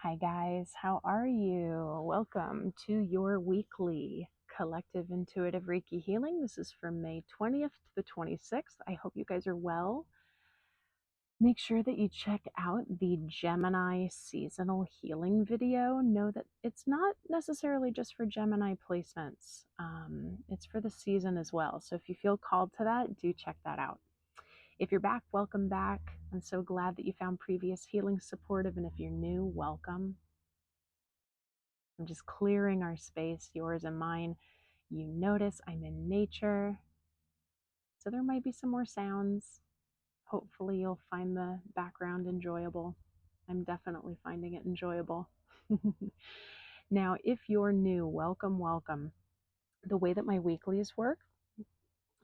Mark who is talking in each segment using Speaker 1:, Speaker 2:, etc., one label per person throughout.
Speaker 1: Hi guys, how are you? Welcome to your weekly collective intuitive Reiki healing. This is from May 20th to the 26th. I hope you guys are well. Make sure that you check out the Gemini seasonal healing video. Know that it's not necessarily just for Gemini placements. It's for the season as well. So if you feel called to that, do check that out. If you're back, welcome back. I'm so glad that you found previous healing supportive. And if you're new, welcome. I'm just clearing our space, yours and mine. You notice I'm in nature, so there might be some more sounds. Hopefully you'll find the background enjoyable. I'm definitely finding it enjoyable. Now, if you're new, welcome, welcome. The way that my weeklies work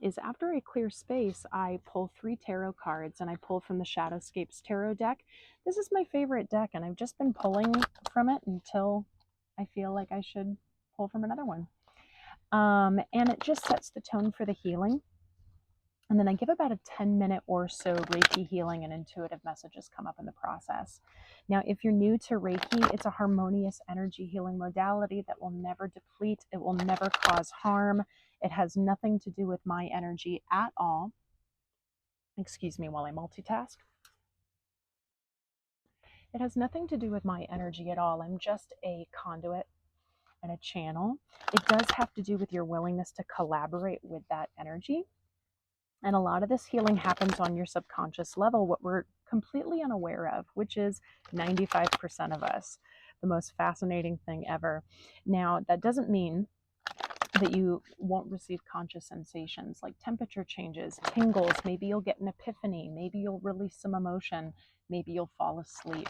Speaker 1: is after I clear space, I pull 3 tarot cards and I pull from the Shadowscapes tarot deck. This is my favorite deck and I've just been pulling from it until I feel like I should pull from another one. And it just sets the tone for the healing. And then I give about a 10-minute or so Reiki healing and intuitive messages come up in the process. Now, if you're new to Reiki, it's a harmonious energy healing modality that will never deplete. It will never cause harm. It has nothing to do with my energy at all. Excuse me while I multitask. It has nothing to do with my energy at all. I'm just a conduit and a channel. It does have to do with your willingness to collaborate with that energy. And a lot of this healing happens on your subconscious level, what we're completely unaware of, which is 95% of us. The most fascinating thing ever. Now, that doesn't mean that you won't receive conscious sensations like temperature changes, tingles, maybe you'll get an epiphany, maybe you'll release some emotion, maybe you'll fall asleep.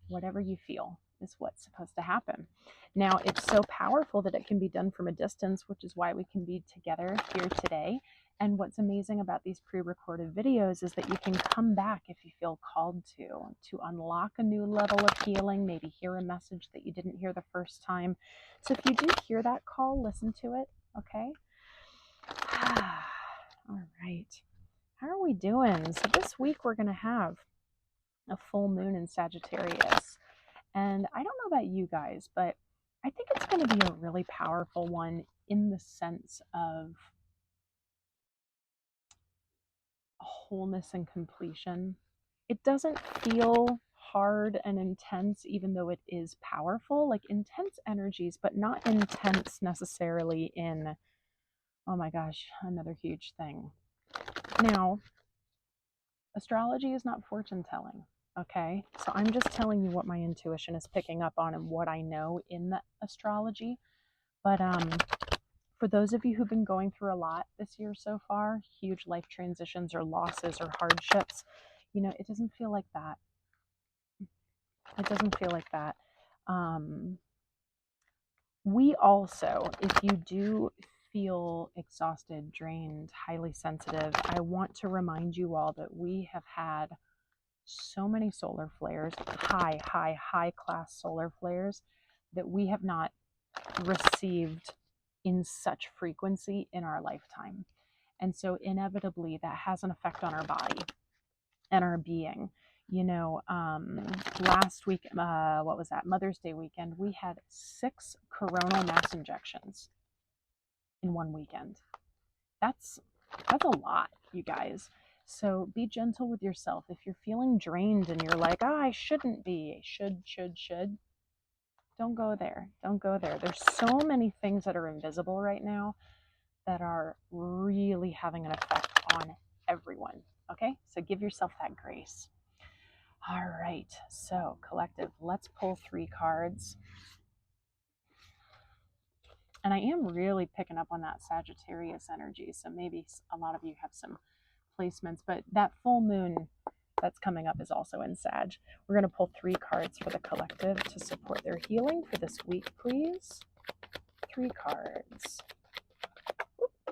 Speaker 1: Whatever you feel is what's supposed to happen. Now, it's so powerful that it can be done from a distance, which is why we can be together here today. And what's amazing about these pre-recorded videos is that you can come back if you feel called to unlock a new level of healing, maybe hear a message that you didn't hear the first time. So if you do hear that call, listen to it, okay? All right. How are we doing? So this week we're going to have a full moon in Sagittarius. And I don't know about you guys, but I think it's going to be a really powerful one in the sense of wholeness and completion. It doesn't feel hard and intense, even though it is powerful, like intense energies, but not intense necessarily in, oh my gosh, another huge thing. Now, astrology is not fortune telling. Okay, so I'm just telling you what my intuition is picking up on and what I know in the astrology. But for those of you who've been going through a lot this year so far, huge life transitions or losses or hardships, it doesn't feel like that. It doesn't feel like that. We also, if you do feel exhausted, drained, highly sensitive, I want to remind you all that we have had so many solar flares, high class solar flares that we have not received in such frequency in our lifetime. And so inevitably that has an effect on our body and our being. Last week, what was that? Mother's Day weekend, we had 6 coronal mass injections in one weekend. That's a lot, you guys. So be gentle with yourself. If you're feeling drained and you're like, I shouldn't be, should, don't go there. Don't go there. There's so many things that are invisible right now that are really having an effect on everyone. Okay? So give yourself that grace. All right. So collective, let's pull 3 cards. And I am really picking up on that Sagittarius energy. So maybe a lot of you have some placements, but that full moon that's coming up is also in Sag. We're going to pull 3 cards for the collective to support their healing for this week, please. 3 cards.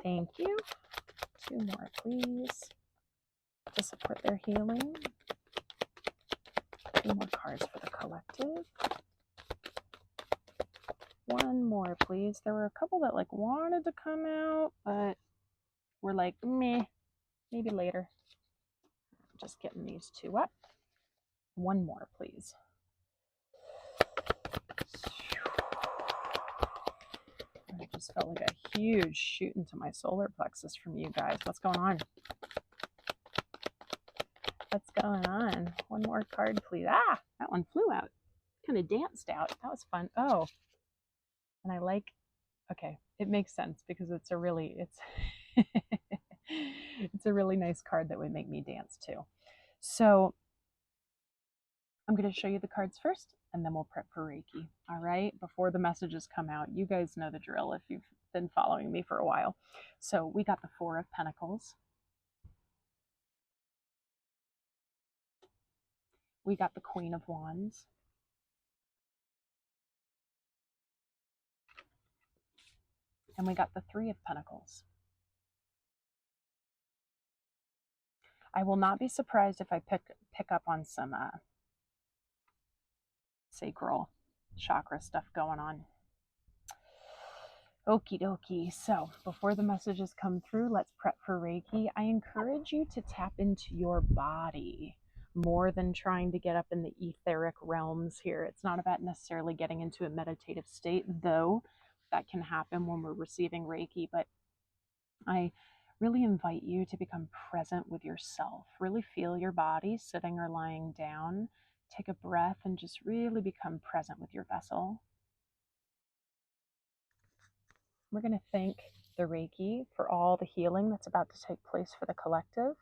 Speaker 1: Thank you. 2 more, please, to support their healing. 2 more cards for the collective. 1 more, please. There were a couple that wanted to come out, but we're like, meh, maybe later. Just getting these 2 up. 1 more, please. just felt like a huge shoot into my solar plexus from you guys. What's going on? What's going on? One more card, please. Ah, that one flew out. Kind of danced out. That was fun. Oh, and I like, okay, it makes sense because it's a really, it's a really nice card that would make me dance too. So I'm going to show you the cards first and then we'll prep for Reiki. All right. Before the messages come out, you guys know the drill if you've been following me for a while. So we got the Four of Pentacles. We got the Queen of Wands. And we got the Three of Pentacles. I will not be surprised if I pick up on some sacral chakra stuff going on. Okie dokie. So before the messages come through, let's prep for Reiki. I encourage you to tap into your body more than trying to get up in the etheric realms here. It's not about necessarily getting into a meditative state, though that can happen when we're receiving Reiki, but I really invite you to become present with yourself. Really feel your body sitting or lying down. Take a breath and just really become present with your vessel. We're going to thank the Reiki for all the healing that's about to take place for the collective.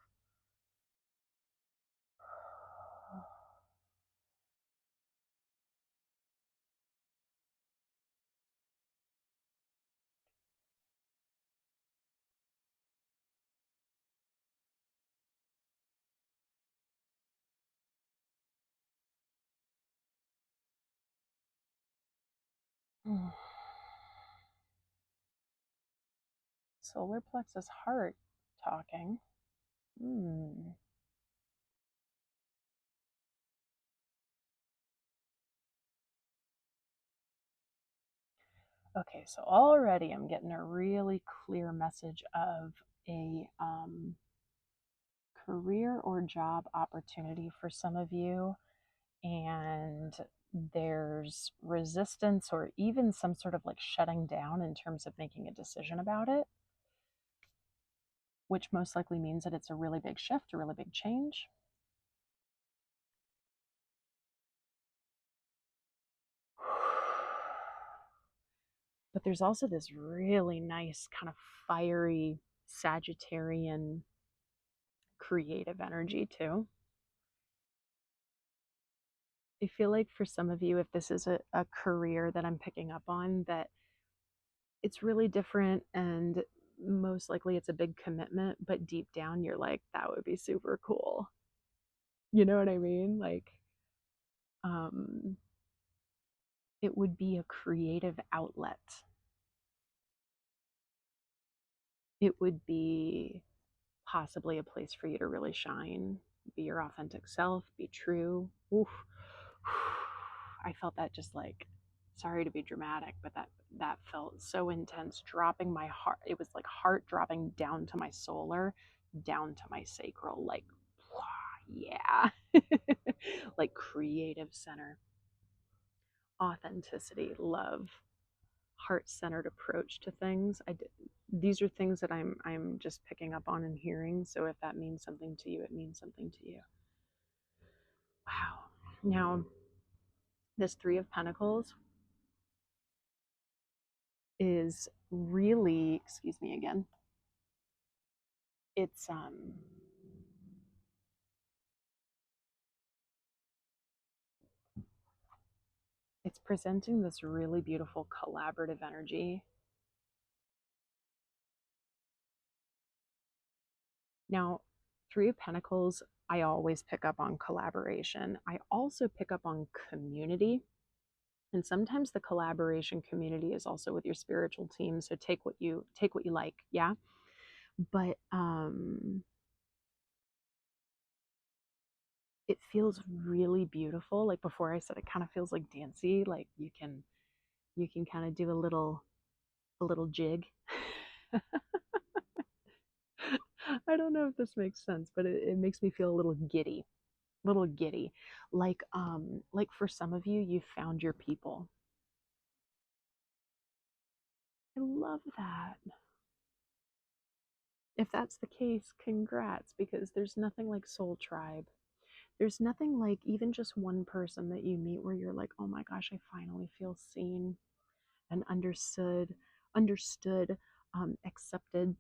Speaker 1: Solar plexus heart talking. Okay, so already I'm getting a really clear message of a career or job opportunity for some of you, and there's resistance or even some sort of like shutting down in terms of making a decision about it, which most likely means that it's a really big shift, a really big change. But there's also this really nice kind of fiery Sagittarian creative energy too. I feel like for some of you, if this is a career that I'm picking up on, that it's really different and most likely it's a big commitment, but deep down you're like, that would be super cool. You know what I mean? Like, it would be a creative outlet. It would be possibly a place for you to really shine, be your authentic self, be true. Oof. I felt that just like, sorry to be dramatic, but that felt so intense, dropping my heart. It was like heart dropping down to my solar, down to my sacral, like, yeah. Like creative center, authenticity, love, heart-centered approach to things. These are things that I'm just picking up on and hearing. So if that means something to you, it means something to you. Wow. Now, this Three of Pentacles is really, excuse me again, it's it's presenting this really beautiful collaborative energy. Now, Three of Pentacles, I always pick up on collaboration. I also pick up on community. And sometimes the collaboration community is also with your spiritual team. So take what you like, yeah. But it feels really beautiful. Like before I said, it kind of feels like dancey. Like you can kind of do a little jig. I don't know if this makes sense, but it makes me feel a little giddy. Like for some of you, you found your people. I love that. If that's the case, congrats, because there's nothing like soul tribe. There's nothing like even just one person that you meet where you're like, oh my gosh, I finally feel seen and understood, accepted.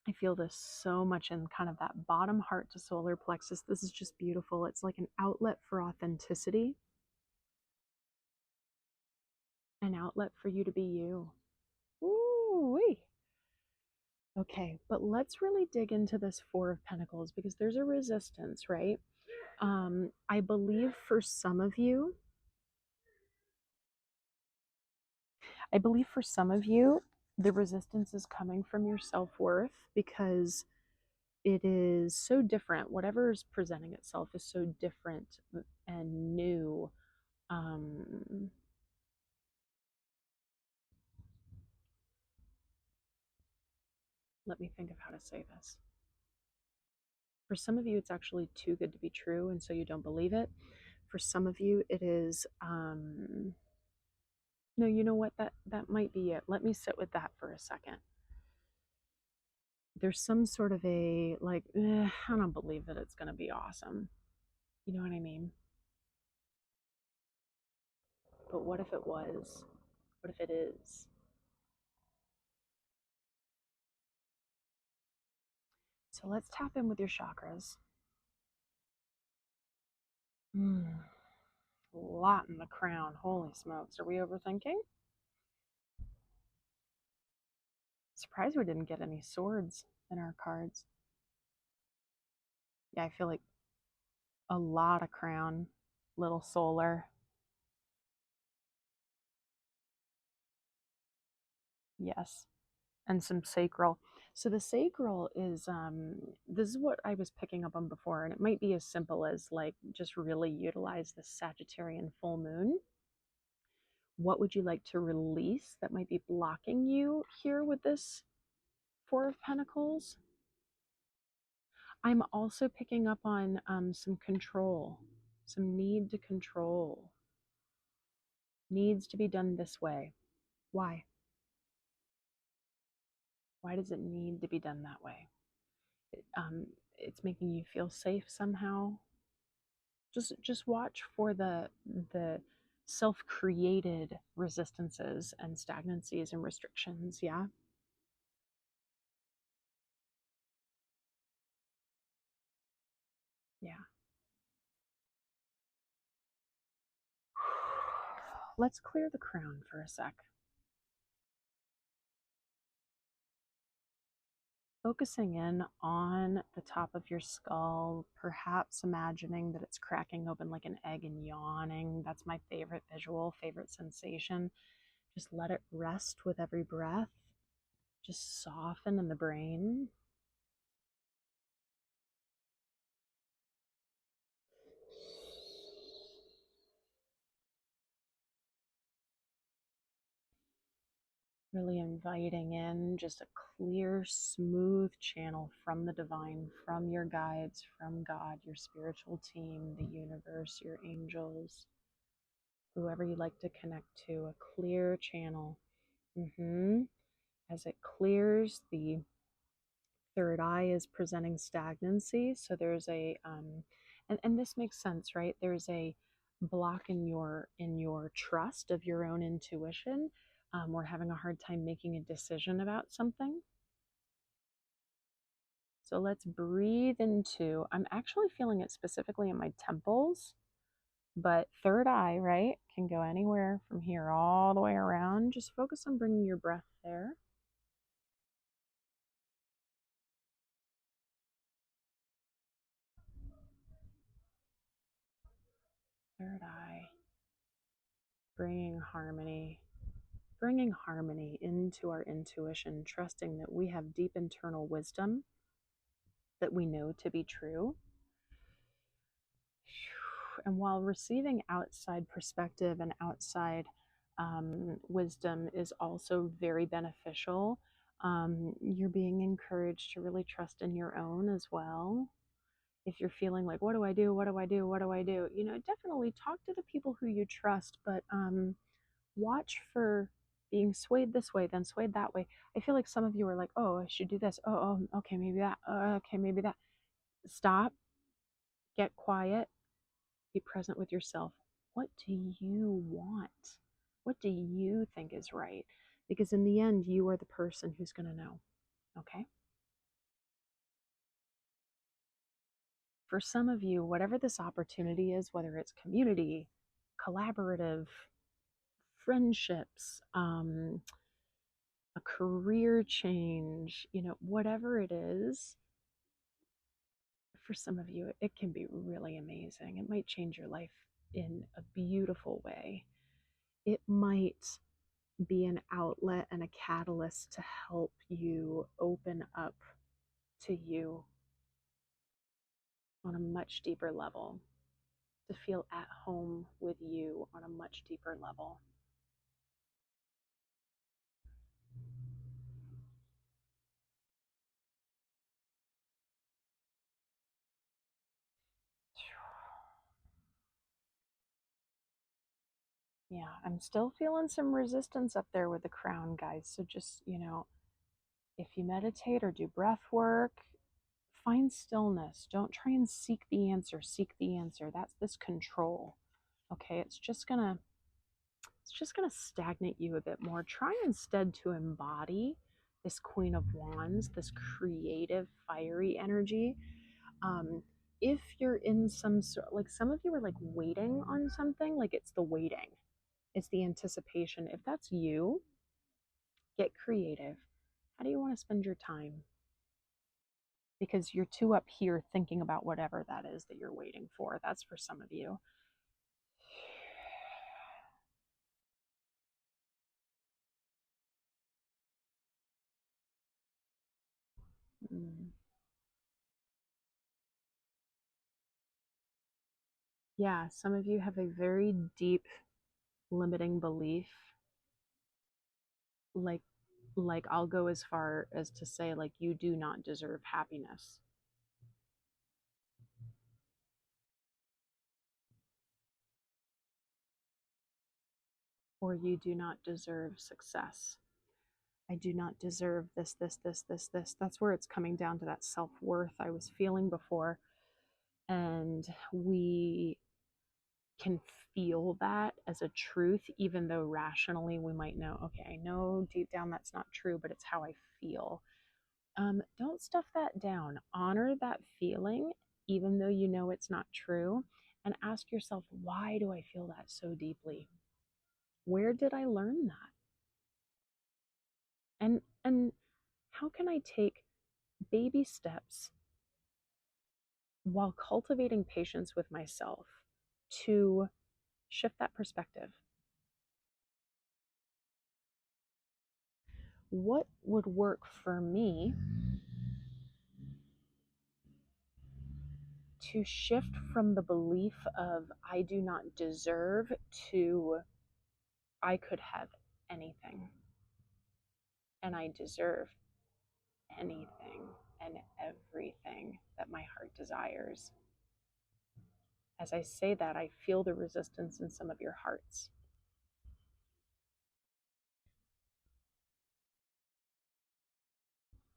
Speaker 1: I feel this so much in kind of that bottom heart to solar plexus. This is just beautiful. It's like an outlet for authenticity, an outlet for you to be you. Ooh, wee. Okay, but let's really dig into this Four of Pentacles because there's a resistance, right? I believe for some of you, the resistance is coming from your self-worth because it is so different. Whatever is presenting itself is so different and new. Um, Let me think of how to say this. For some of you, it's actually too good to be true, and so you don't believe it. For some of you, it is, no, you know what? That might be it. Let me sit with that for a second. There's some sort of a like, I don't believe that it's going to be awesome. You know what I mean? But what if it was? What if it is? So let's tap in with your chakras. A lot in the crown. Holy smokes. Are we overthinking? Surprised we didn't get any swords in our cards. Yeah, I feel like a lot of crown, little solar. Yes. And some sacral. So the sacral is this is what I was picking up on before, and it might be as simple as like just really utilize the Sagittarian full moon. What would you like to release that might be blocking you here with this Four of Pentacles? I'm also picking up on some control, some need to control. Needs to be done this way. Why? Why does it need to be done that way? It's making you feel safe somehow. Just watch for the self-created resistances and stagnancies and restrictions. Yeah. Yeah. Let's clear the crown for a sec. Focusing in on the top of your skull, perhaps imagining that it's cracking open like an egg and yawning. That's my favorite visual, favorite sensation. Just let it rest with every breath. Just soften in the brain. Really inviting in just a clear, smooth channel from the divine, from your guides, from God, your spiritual team, the universe, your angels, whoever you'd like to connect to, a clear channel. As it clears, the third eye is presenting stagnancy. So there's a, and this makes sense, right? There's a block in your trust of your own intuition. We're having a hard time making a decision about something. So let's breathe into, I'm actually feeling it specifically in my temples, but third eye, right, can go anywhere from here all the way around. Just focus on bringing your breath there. Third eye, bringing harmony into our intuition, trusting that we have deep internal wisdom that we know to be true. And while receiving outside perspective and outside wisdom is also very beneficial, you're being encouraged to really trust in your own as well. If you're feeling like, what do I do? What do I do? What do I do? You know, definitely talk to the people who you trust, but watch for being swayed this way, then swayed that way. I feel like some of you are like, oh, I should do this. Okay, maybe that. Okay, maybe that. Stop, get quiet, be present with yourself. What do you want? What do you think is right? Because in the end, you are the person who's going to know. Okay? For some of you, whatever this opportunity is, whether it's community, collaborative, friendships, a career change, whatever it is, for some of you, it can be really amazing. It might change your life in a beautiful way. It might be an outlet and a catalyst to help you open up to you on a much deeper level, to feel at home with you on a much deeper level. Yeah, I'm still feeling some resistance up there with the crown, guys. So just, if you meditate or do breath work, find stillness. Don't try and seek the answer. Seek the answer. That's this control. Okay, it's just gonna stagnate you a bit more. Try instead to embody this Queen of Wands, this creative, fiery energy. Um, if you're in some sort, like some of you are like waiting on something, like it's the waiting, it's the anticipation. If that's you, get creative. How do you want to spend your time? Because you're too up here thinking about whatever that is that you're waiting for. That's for some of you. Mm. Yeah, some of you have a very deep limiting belief, like I'll go as far as to say, like, you do not deserve happiness, or you do not deserve success. I do not deserve this. That's where it's coming down to that self-worth I was feeling before. And we can feel that as a truth, even though rationally we might know, okay, I know deep down that's not true, but it's how I feel. Don't stuff that down. Honor that feeling, even though you know it's not true, and ask yourself, why do I feel that so deeply? Where did I learn that? And how can I take baby steps while cultivating patience with myself to shift that perspective? What would work for me to shift from the belief of I do not deserve to I could have anything and I deserve anything and everything that my heart desires? As I say that, I feel the resistance in some of your hearts.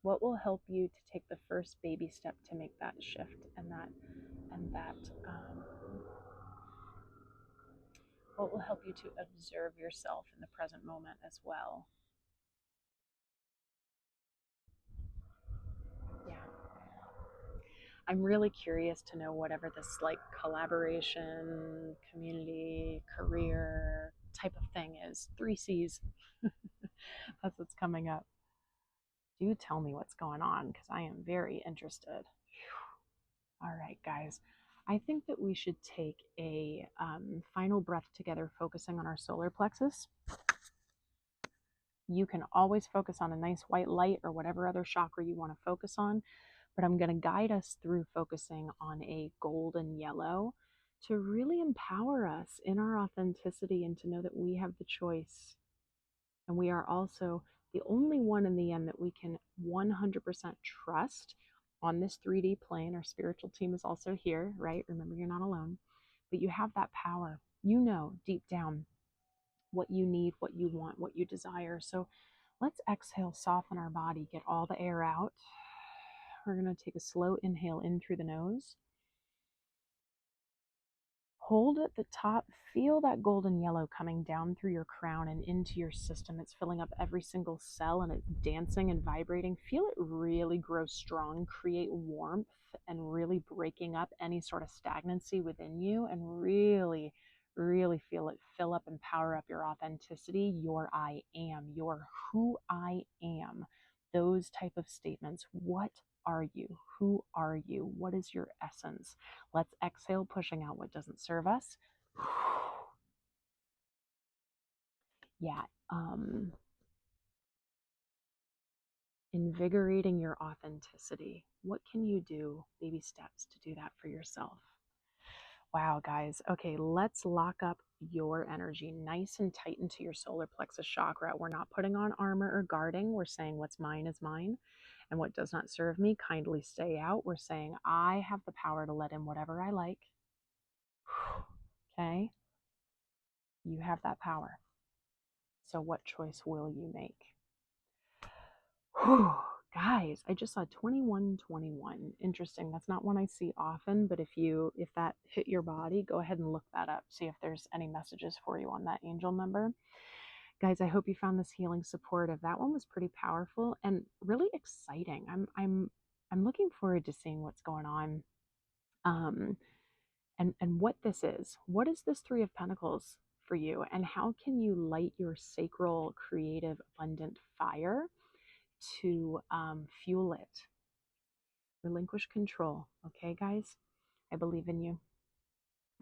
Speaker 1: What will help you to take the first baby step to make that shift and that what will help you to observe yourself in the present moment as well? Yeah. I'm really curious to know whatever this like collaboration, community, career type of thing is. 3 C's. That's what's coming up. Do tell me what's going on because I am very interested. All right, guys. I think that we should take a final breath together, focusing on our solar plexus. You can always focus on a nice white light or whatever other chakra you want to focus on, but I'm going to guide us through focusing on a golden yellow to really empower us in our authenticity and to know that we have the choice. And we are also the only one in the end that we can 100% trust on this 3D plane. Our spiritual team is also here, right? Remember, you're not alone, but you have that power. You know deep down what you need, what you want, what you desire. So let's exhale, soften our body, get all the air out. We're going to take a slow inhale in through the nose. Hold at the top, feel that golden yellow coming down through your crown and into your system. It's filling up every single cell and it's dancing and vibrating. Feel it really grow strong, create warmth, and really breaking up any sort of stagnancy within you, and really, really feel it fill up and power up your authenticity, your I am, your who I am. Those type of statements. What are you? Who are you? What is your essence? Let's exhale, pushing out what doesn't serve us. Yeah. Invigorating your authenticity. What can you do? Baby steps to do that for yourself. Wow, guys. Okay, let's lock up your energy nice and tight into your solar plexus chakra. We're not putting on armor or guarding. We're saying what's mine is mine, and what does not serve me, kindly stay out. We're saying I have the power to let in whatever I like. Okay? You have that power. So what choice will you make? Whew, guys, I just saw 2121. Interesting. That's not one I see often, but if that hit your body, go ahead and look that up. See if there's any messages for you on that angel number. Guys, I hope you found this healing supportive. That one was pretty powerful and really exciting. I'm looking forward to seeing what's going on. And what this is. What is this Three of Pentacles for you? And how can you light your sacral, creative, abundant fire to fuel it? Relinquish control. Okay, guys? I believe in you.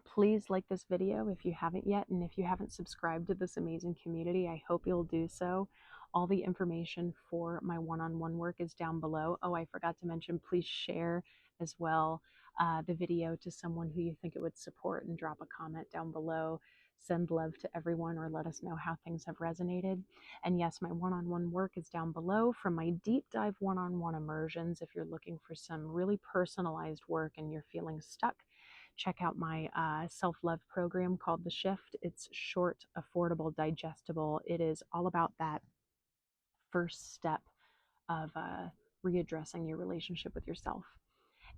Speaker 1: Please like this video if you haven't yet, and if you haven't subscribed to this amazing community, I hope you'll do so. All the information for my one-on-one work is down below. Oh, I forgot to mention, please share as well the video to someone who you think it would support, and drop a comment down below. Send love to everyone, or let us know how things have resonated. And yes, my one-on-one work is down below. From my deep dive one-on-one immersions, if you're looking for some really personalized work and you're feeling stuck, check out my self-love program called The Shift. It's short, affordable, digestible. It is all about that first step of readdressing your relationship with yourself.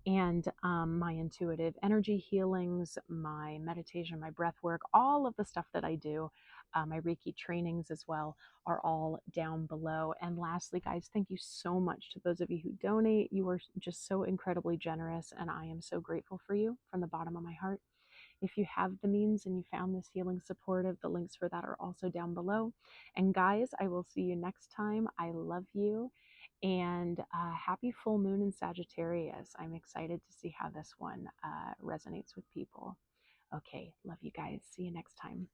Speaker 1: And my intuitive energy healings, my meditation, my breath work, all of the stuff that I do, my Reiki trainings as well, are all down below. And lastly, guys, thank you so much to those of you who donate. You are just so incredibly generous, and I am so grateful for you from the bottom of my heart. If you have the means and you found this healing supportive, the links for that are also down below. And guys, I will see you next time. I love you. And happy full moon in Sagittarius. I'm excited to see how this one resonates with people. Okay, love you guys. See you next time.